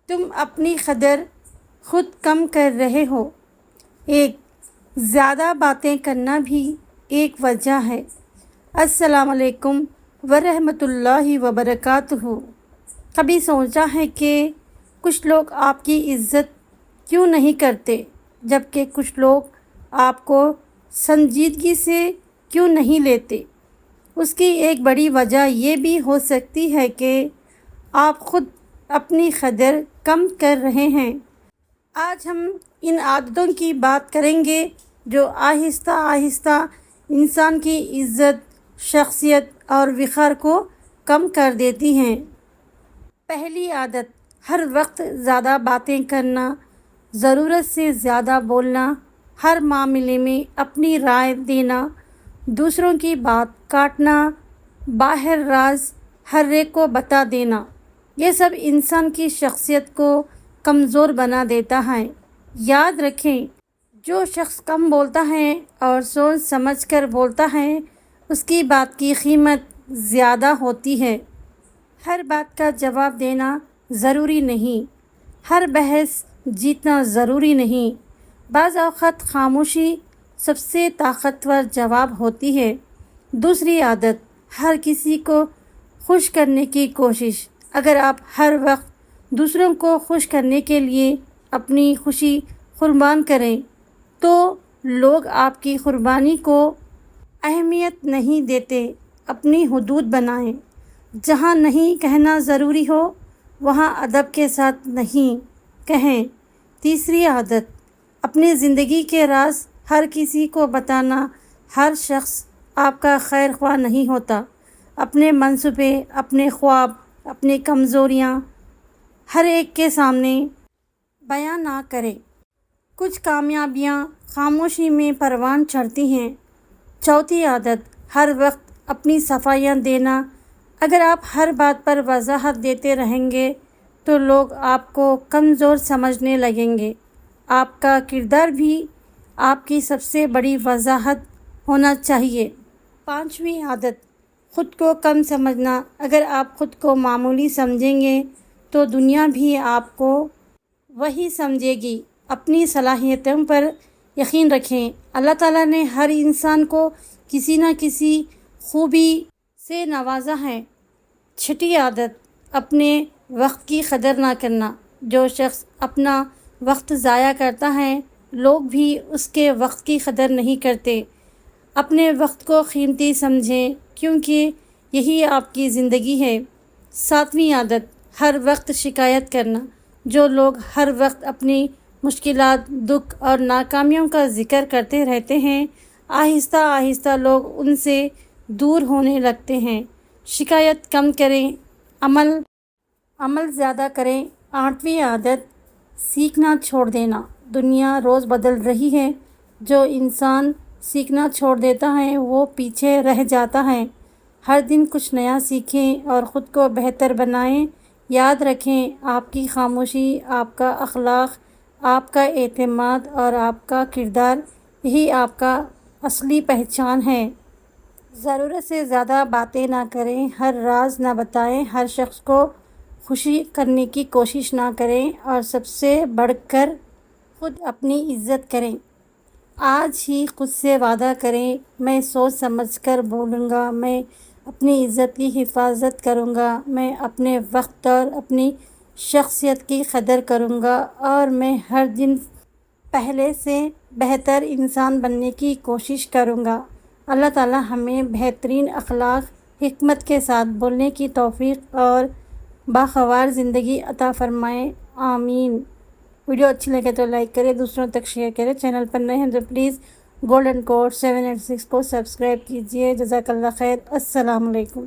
تم اپنی قدر خود کم کر رہے ہو۔ ایک، زیادہ باتیں کرنا بھی ایک وجہ ہے۔ السلام علیکم ورحمۃ اللہ وبرکاتہ۔ کبھی سوچا ہے کہ کچھ لوگ آپ کی عزت کیوں نہیں کرتے، جبکہ کچھ لوگ آپ کو سنجیدگی سے کیوں نہیں لیتے؟ اس کی ایک بڑی وجہ یہ بھی ہو سکتی ہے کہ آپ خود اپنی قدر کم کر رہے ہیں۔ آج ہم ان عادتوں کی بات کریں گے جو آہستہ آہستہ انسان کی عزت، شخصیت اور وقار کو کم کر دیتی ہیں۔ پہلی عادت، ہر وقت زیادہ باتیں کرنا، ضرورت سے زیادہ بولنا، ہر معاملے میں اپنی رائے دینا، دوسروں کی بات کاٹنا، باہر راز ہر ایک کو بتا دینا، یہ سب انسان کی شخصیت کو کمزور بنا دیتا ہے۔ یاد رکھیں، جو شخص کم بولتا ہے اور سوچ سمجھ کر بولتا ہے، اس کی بات کی قیمت زیادہ ہوتی ہے۔ ہر بات کا جواب دینا ضروری نہیں، ہر بحث جیتنا ضروری نہیں۔ بعض اوقات خاموشی سب سے طاقتور جواب ہوتی ہے۔ دوسری عادت، ہر کسی کو خوش کرنے کی کوشش۔ اگر آپ ہر وقت دوسروں کو خوش کرنے کے لیے اپنی خوشی قربان کریں تو لوگ آپ کی قربانی کو اہمیت نہیں دیتے۔ اپنی حدود بنائیں۔ جہاں نہیں کہنا ضروری ہو وہاں ادب کے ساتھ نہیں کہیں۔ تیسری عادت، اپنی زندگی کے راز ہر کسی کو بتانا۔ ہر شخص آپ کا خیر خواہ نہیں ہوتا۔ اپنے منصوبے، اپنے خواب، اپنی کمزوریاں ہر ایک کے سامنے بیان نہ کریں۔ کچھ کامیابیاں خاموشی میں پروان چڑھتی ہیں۔ چوتھی عادت، ہر وقت اپنی صفائیاں دینا۔ اگر آپ ہر بات پر وضاحت دیتے رہیں گے تو لوگ آپ کو کمزور سمجھنے لگیں گے۔ آپ کا کردار بھی آپ کی سب سے بڑی وضاحت ہونا چاہیے۔ پانچویں عادت، خود کو کم سمجھنا۔ اگر آپ خود کو معمولی سمجھیں گے تو دنیا بھی آپ کو وہی سمجھے گی۔ اپنی صلاحیتوں پر یقین رکھیں۔ اللہ تعالیٰ نے ہر انسان کو کسی نہ کسی خوبی سے نوازا ہے۔ چھٹی عادت، اپنے وقت کی قدر نہ کرنا۔ جو شخص اپنا وقت ضائع کرتا ہے، لوگ بھی اس کے وقت کی قدر نہیں کرتے۔ اپنے وقت کو قیمتی سمجھیں کیونکہ یہی آپ کی زندگی ہے۔ ساتویں عادت، ہر وقت شکایت کرنا۔ جو لوگ ہر وقت اپنی مشکلات، دکھ اور ناکامیوں کا ذکر کرتے رہتے ہیں، آہستہ آہستہ لوگ ان سے دور ہونے لگتے ہیں۔ شکایت کم کریں، عمل زیادہ کریں۔ آٹھویں عادت، سیکھنا چھوڑ دینا۔ دنیا روز بدل رہی ہے۔ جو انسان سیکھنا چھوڑ دیتا ہے وہ پیچھے رہ جاتا ہے۔ ہر دن کچھ نیا سیکھیں اور خود کو بہتر بنائیں۔ یاد رکھیں، آپ کی خاموشی، آپ کا اخلاق، آپ کا اعتماد اور آپ کا کردار، یہی آپ کا اصلی پہچان ہے۔ ضرورت سے زیادہ باتیں نہ کریں، ہر راز نہ بتائیں، ہر شخص کو خوشی کرنے کی کوشش نہ کریں اور سب سے بڑھ کر خود اپنی عزت کریں۔ آج ہی خود سے وعدہ کریں، میں سوچ سمجھ کر بولوں گا، میں اپنی عزت کی حفاظت کروں گا، میں اپنے وقت اور اپنی شخصیت کی قدر کروں گا اور میں ہر دن پہلے سے بہتر انسان بننے کی کوشش کروں گا۔ اللہ تعالیٰ ہمیں بہترین اخلاق، حکمت کے ساتھ بولنے کی توفیق اور باوقار زندگی عطا فرمائے، آمین۔ ویڈیو اچھی لگے تو لائک کریں، دوسروں تک شیئر کریں۔ چینل پر نئے ہیں تو پلیز گولڈن کوڈ 786 کو سبسکرائب کیجیے۔ جزاک اللہ خیر۔ السلام علیکم۔